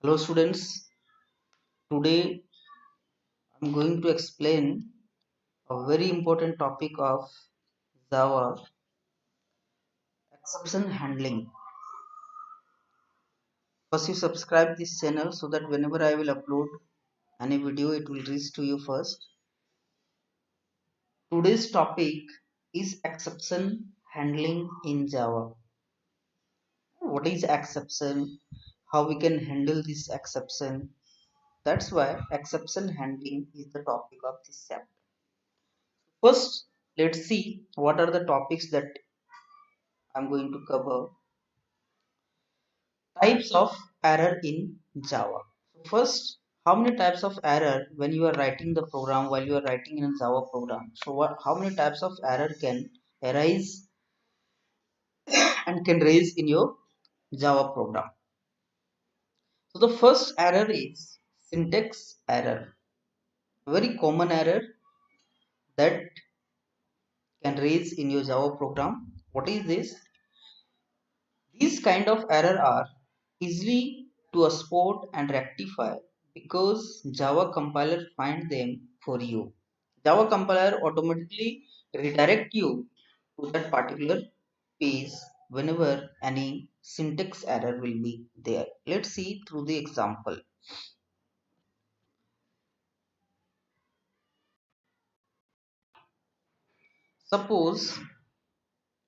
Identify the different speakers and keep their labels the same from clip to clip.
Speaker 1: Hello students, today I'm going to explain a very important topic of Java exception handling. First you subscribe this channel so that whenever I will upload any video it will reach to you first. Today's topic is exception handling in Java. What is exception? How we can handle this exception? That's why exception handling is the topic of this chapter. First, let's see what are the topics that I'm going to cover. Types of error in Java. So first, how many types of error when you are writing the program while you are writing in a Java program? So how many types of error can arise and can raise in your Java program? So the first error is syntax error. Very common error that can raise in your Java program. What is this? These kind of error are easily to spot and rectify because Java compiler find them for you. Java compiler automatically redirect you to that particular page whenever any syntax error will be there. Let's see through the example. Suppose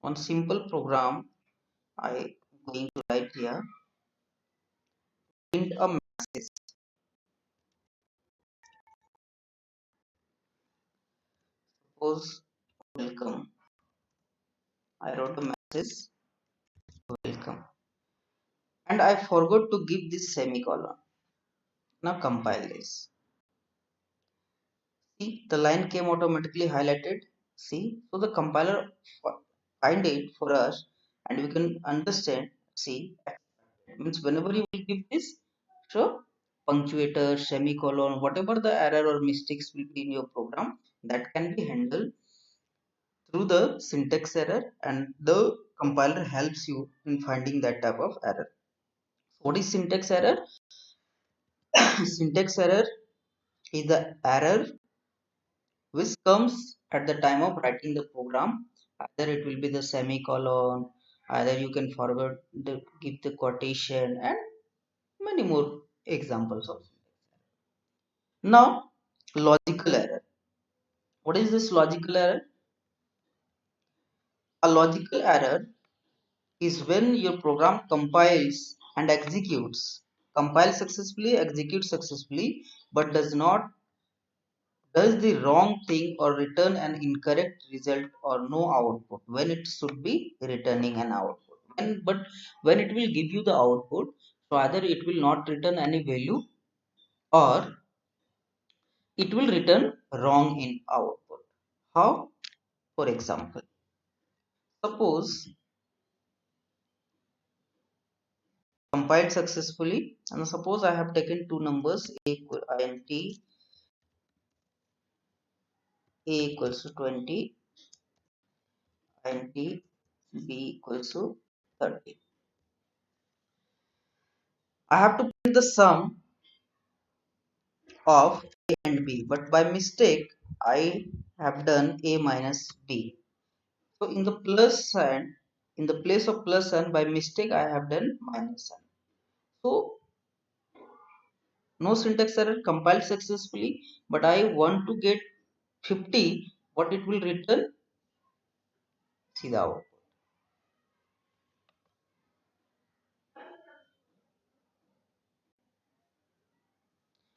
Speaker 1: one simple program I going to write here, print a message. Suppose welcome. I wrote a message welcome. And I forgot to give this semicolon. Now compile this. See, the line came automatically highlighted. See, so the compiler find it for us and we can understand. See, means whenever you will give this, so punctuator, semicolon, whatever the error or mistakes will be in your program, that can be handled through the syntax error and the compiler helps you in finding that type of error. What is syntax error? Syntax error is the error which comes at the time of writing the program. Either it will be the semicolon, either you can forward the give the quotation and many more examples of. Now, logical error. What is this logical error? A logical error is when your program compiles and executes, compiles successfully, executes successfully, but does the wrong thing or return an incorrect result or no output when it should be returning an output. But when it will give you the output, so either it will not return any value or it will return wrong in output. How? For example, suppose compiled successfully and suppose I have taken two numbers a equals to 20 int b equals to 30. I have to print the sum of a and b, but by mistake I have done a minus b. So in the plus sign, in the place of plus sign, by mistake I have done minus sign. So no syntax error, compiled successfully, but I want to get 50. What it will return? See the output.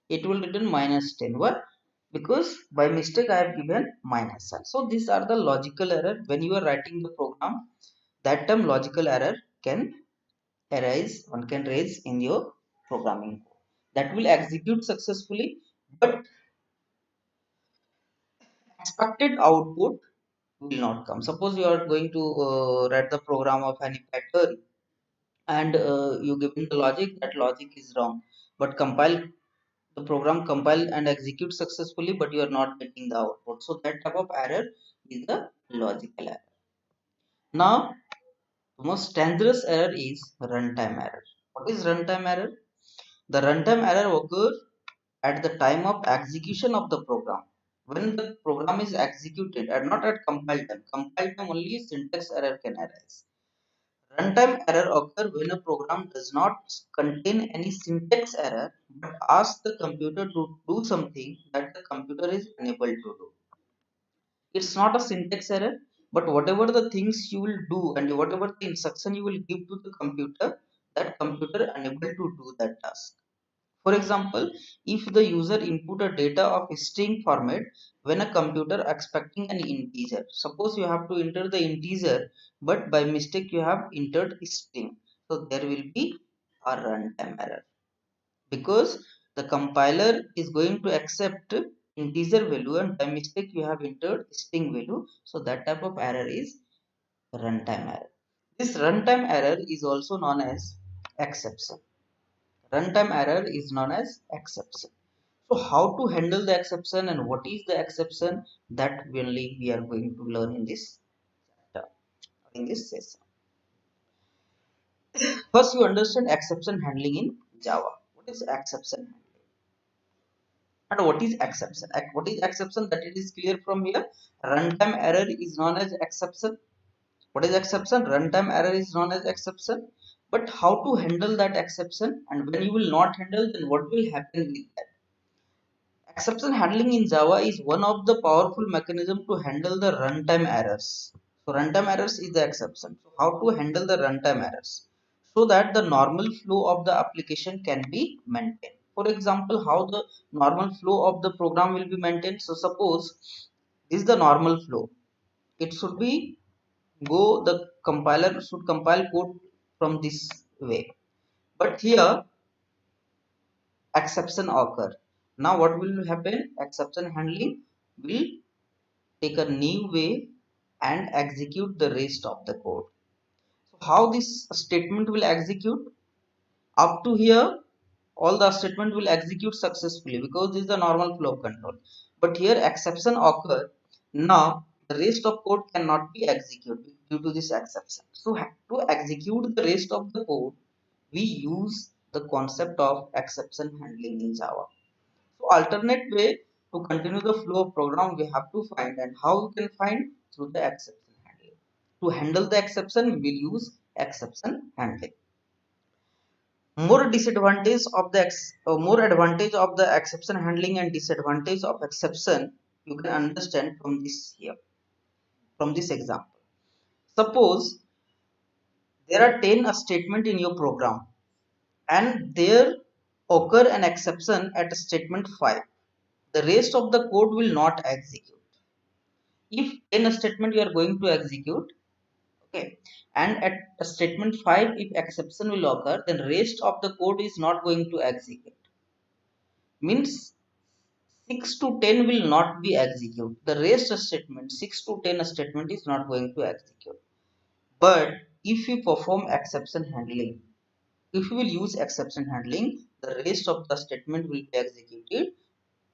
Speaker 1: It will return minus 10. What? Because by mistake I have given minus sign. So these are the logical error. When you are writing the program, that term logical error can arise, one can raise in your programming code. That will execute successfully, but expected output will not come. Suppose you are going to write the program of any pattern and you given the logic, that logic is wrong, but compile the program compile and execute successfully, but you are not getting the output. So that type of error is the logical error. Now, the most dangerous error is runtime error. What is runtime error? The runtime error occurs at the time of execution of the program. When the program is executed and not at compile time. Compile time only syntax error can arise. Runtime error occurs when a program does not contain any syntax error but asks the computer to do something that the computer is unable to do. It's not a syntax error, but whatever the things you will do and whatever the instruction you will give to the computer, that computer unable to do that task. For example, if the user input a data of string format when a computer expecting an integer, suppose you have to enter the integer, but by mistake you have entered string, so there will be a runtime error because the compiler is going to accept integer value and by mistake you have entered string value, so that type of error is runtime error. This runtime error is also known as exception. Runtime error is known as exception. So how to handle the exception and what is the exception, that only we are going to learn in this chapter, in this session. First you understand exception handling in Java. What is exception handling? And what is exception? What is exception? That it is clear from here. Runtime error is known as exception. What is exception? Runtime error is known as exception. But how to handle that exception, and when you will not handle, then what will happen with that? Exception handling in Java is one of the powerful mechanism to handle the runtime errors. So runtime errors is the exception. So how to handle the runtime errors? So that the normal flow of the application can be maintained. For example, how the normal flow of the program will be maintained. So suppose this is the normal flow. It should be the compiler should compile code from this way. But here exception occur. Now what will happen? Exception handling will take a new way and execute the rest of the code. So how this statement will execute? Up to here, all the statement will execute successfully because this is the normal flow of control. But here exception occur. Now the rest of code cannot be executed due to this exception. So to execute the rest of the code, we use the concept of exception handling in Java. So alternate way to continue the flow of program we have to find, and how we can find? Through the exception handling. To handle the exception, we will use exception handling. More disadvantage of the more advantage of the exception handling and disadvantage of exception you can understand from this here, from this example. Suppose there are 10 statement in your program and there occur an exception at statement 5. The rest of the code will not execute. If 10 statement you are going to execute, okay, and at statement 5 if exception will occur, then rest of the code is not going to execute. Means 6 to 10 will not be executed. The rest statement 6 to 10 statement is not going to execute. But if you perform exception handling, if you will use exception handling, the rest of the statement will be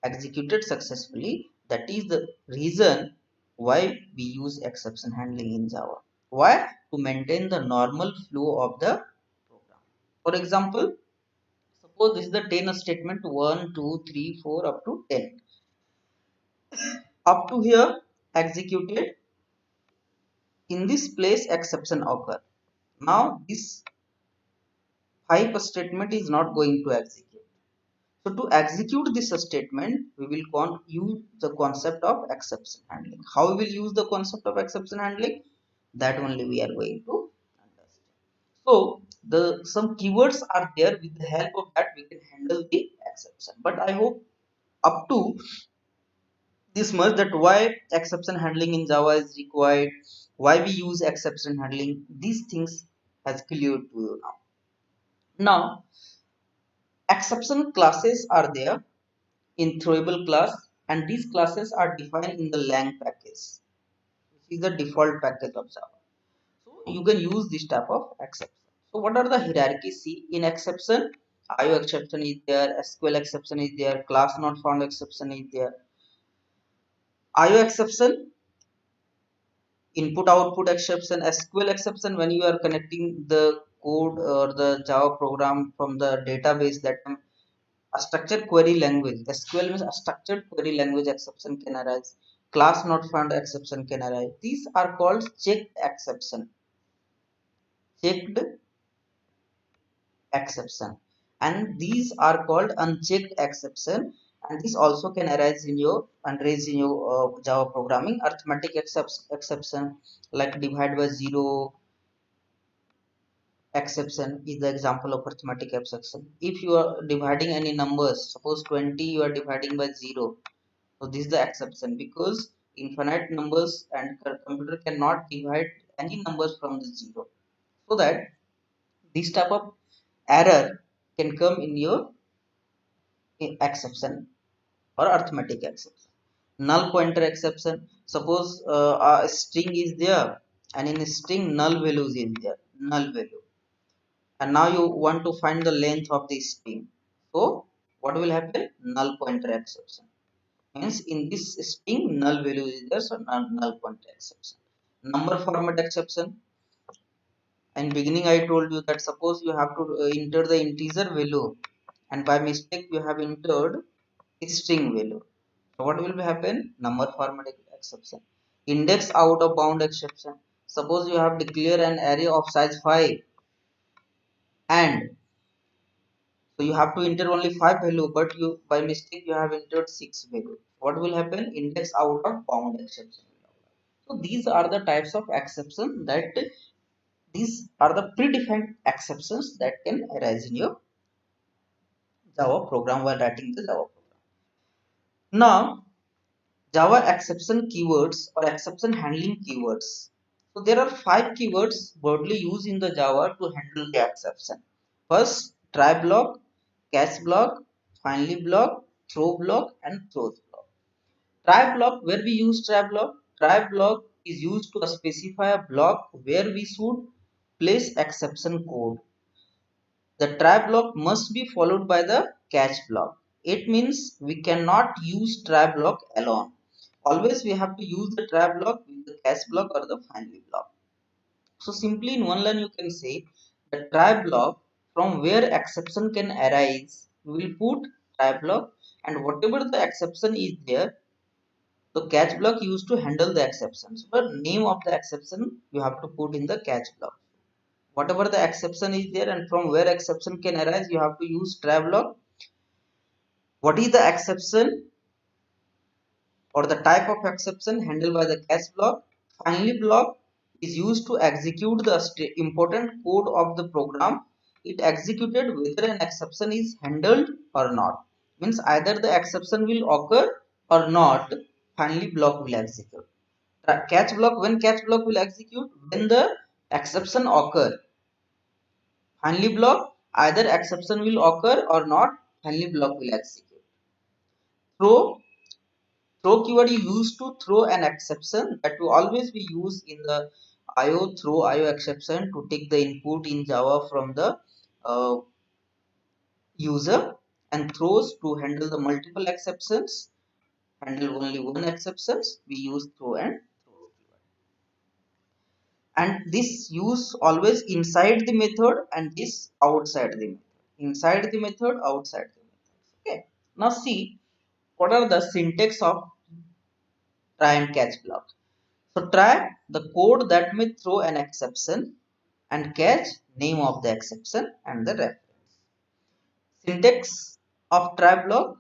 Speaker 1: executed successfully. That is the reason why we use exception handling in Java. Why? To maintain the normal flow of the program. For example, suppose this is the 10 statement 1, 2, 3, 4 up to 10. Up to here executed, in this place exception occur. Now this 5 statement is not going to execute. So to execute this statement, we will use the concept of exception handling. How we will use the concept of exception handling? That only we are going to understand. So the some keywords are there, with the help of that we can handle the exception. But I hope up to this much, that why exception handling in Java is required, why we use exception handling, these things has clear to you now. Now exception classes are there in throwable class, and these classes are defined in the lang package, which is the default package of Java. So you can use this type of exception. So what are the hierarchies? See, in exception, IO exception is there, SQL exception is there, class not found exception is there. IO exception, input output exception, SQL exception when you are connecting the code or the Java program from the database, that A structured query language, SQL means a structured query language exception can arise. Class not found exception can arise. These are called checked exception. Checked exception. And these are called unchecked exception. And this also can arise in your and raise in your Java programming. Arithmetic exception like divide by zero exception is the example of arithmetic exception. If you are dividing any numbers, suppose 20 you are dividing by 0, so this is the exception because infinite numbers and computer cannot divide any numbers from the 0. So that this type of error can come in your exception or arithmetic exception. Null pointer exception, suppose a string is there and in a string null values is there, null value, and now you want to find the length of the string. So what will happen? Null pointer exception means in this string null value is there, so null pointer exception. Number format exception, in beginning I told you that suppose you have to enter the integer value and by mistake you have entered string value, so what will happen? Number format exception. Index out of bound exception, suppose you have declared an array of size 5 and so you have to enter only 5 value, but you by mistake you have entered 6 value. What will happen? Index out of bound exception. So these are the types of exception that these are the predefined exceptions that can arise in your Java program while writing the Java program. Now Java exception keywords or exception handling keywords. So there are 5 keywords broadly used in the Java to handle the exception. First, try block, catch block, finally block, throw block, and throws block. Try block, where we use try block? Try block is used to specify a block where we should place exception code. The try block must be followed by the catch block. It means we cannot use try block alone. Always we have to use the try block with the catch block or the finally block. So simply in one line you can say the try block from where exception can arise, we will put try block, and whatever the exception is there, the catch block used to handle the exceptions. But name of the exception you have to put in the catch block. Whatever the exception is there and from where exception can arise, you have to use try block. What is the exception or the type of exception handled by the catch block? Finally block is used to execute the important code of the program. It executed whether an exception is handled or not. Means either the exception will occur or not, finally block will execute. Catch block, when catch block will execute? When the exception occur. Finally block, either exception will occur or not, finally block will execute. Throw, throw keyword you use to throw an exception that will always be used in the IO throw IO exception to take the input in Java from the uh, user, and throws to handle the multiple exceptions, handle only one exceptions, we use throw and throw. And this use always inside the method and this outside the method. Inside the method, outside the method. Okay. Now see what are the syntax of try and catch block. So try the code that may throw an exception and catch name of the exception and the reference. Syntax of try block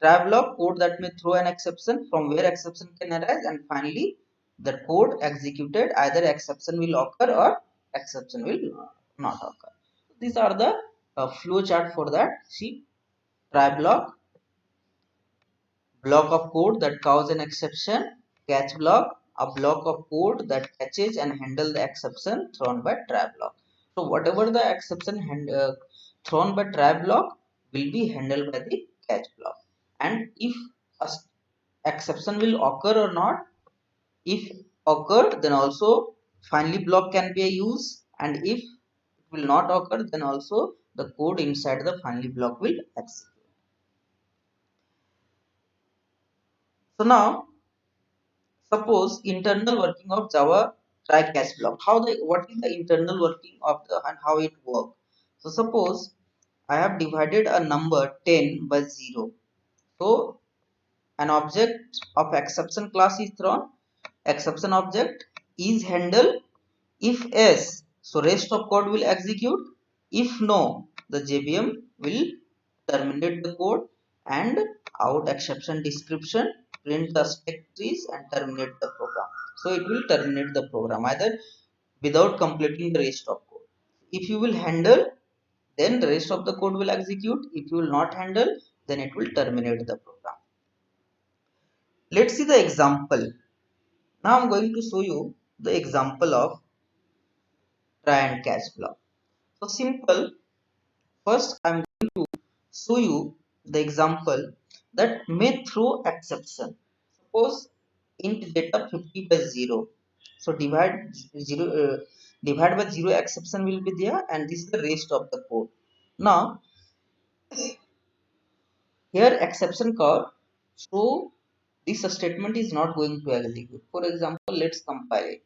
Speaker 1: code that may throw an exception from where exception can arise, and finally the code executed either exception will occur or exception will not occur. These are the flow chart for that. See, try block, block of code that cause an exception, catch block, a block of code that catches and handle the exception thrown by try block. So whatever the exception thrown by try block will be handled by the catch block. And if a exception will occur or not, if occurred, then also finally block can be used, and if it will not occur, then also the code inside the finally block will execute. So now suppose internal working of Java try catch block. What is the internal working of the and how it works? So suppose I have divided a number 10 by 0. So an object of exception class is thrown. Exception object is handled. If yes, so rest of code will execute. If no, the JVM will terminate the code and out exception description, print the stack trees and terminate the program. So it will terminate the program either without completing the rest of code. If you will handle, then the rest of the code will execute. If you will not handle, then it will terminate the program. Let's see the example. Now I'm going to show you the example of try and catch block. So simple. First, I'm going to show you the example that may throw exception. Suppose int data 50 by 0. So divide by 0 exception will be there, and this is the rest of the code. Now here exception call. So this statement is not going to execute. For example, let's compile it.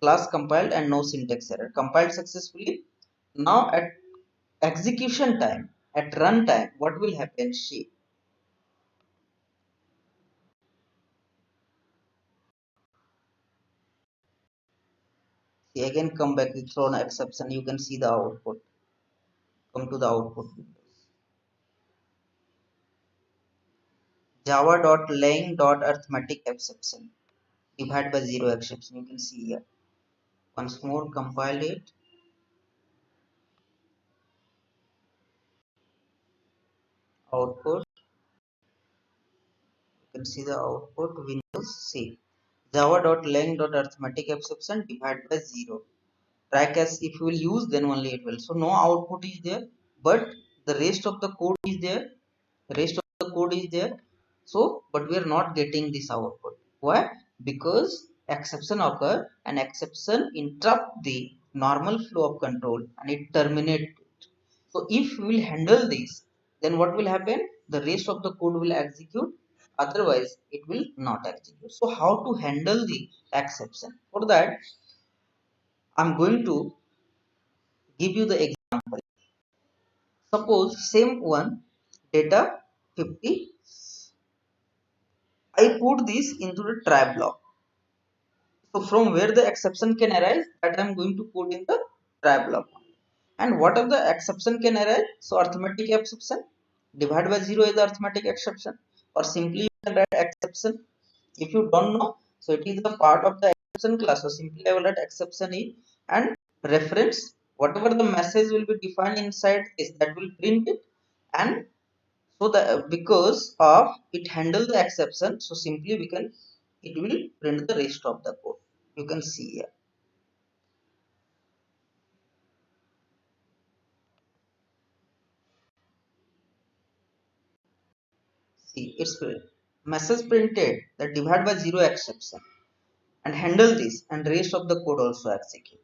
Speaker 1: Class compiled and no syntax error. Compiled successfully. Now at execution time, at runtime, what will happen? See again come back with thrown exception. You can see the output. Come to the output windows. Java.lang.arithmetic exception. Divide by 0 exception. You can see here. Once more compile it. Output. You can see the output windows. See. Java.lang.arithmetic exception divide by 0. Track as if you will use then only it will. So no output is there, but the rest of the code is there. Rest of the code is there. So but we are not getting this output. Why? Because exception occur and exception interrupt the normal flow of control and it terminate. So if we will handle this, then what will happen? The rest of the code will execute. Otherwise, it will not execute. So how to handle the exception? For that, I'm going to give you the example. Suppose same one data 50. I put this into the try block. So from where the exception can arise, that I'm going to put in the try block. And what are the exception can arise? So arithmetic exception, divide by 0 is the arithmetic exception, or simply you can write exception. If you don't know, so it is the part of the exception class. So simply I will write exception E and reference whatever the message will be defined inside is that will print it. And so the because of it handle the exception, so simply we can it will print the rest of the code. You can see here. See it's message printed that divide by 0 exception and handle this and rest of the code also execute.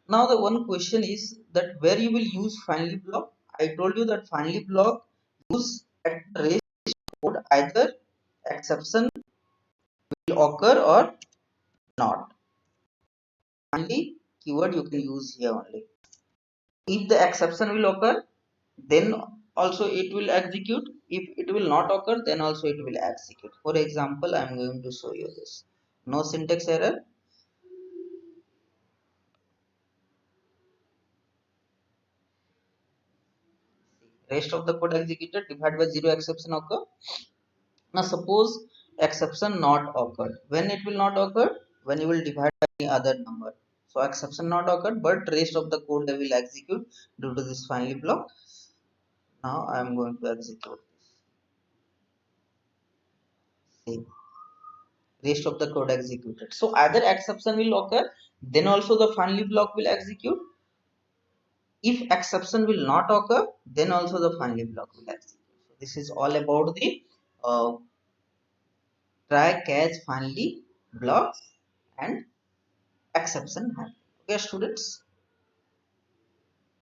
Speaker 1: Now the one question is that where you will use finally block. I told you that finally block use at the rest code either exception will occur or not. Finally keyword you can use here only. If the exception will occur, then also it will execute. If it will not occur, then also it will execute. For example, I am going to show you this. No syntax error. Rest of the code executed. Divide by 0 exception occur. Now suppose exception not occurred. When it will not occur? When you will divide by any other number. So exception not occurred, but rest of the code they will execute due to this finally block. Now I am going to execute this. See, rest of the code executed. So either exception will occur, then also the finally block will execute. If exception will not occur, then also the finally block will execute. So this is all about the try catch finally blocks and exception handling. Okay, students.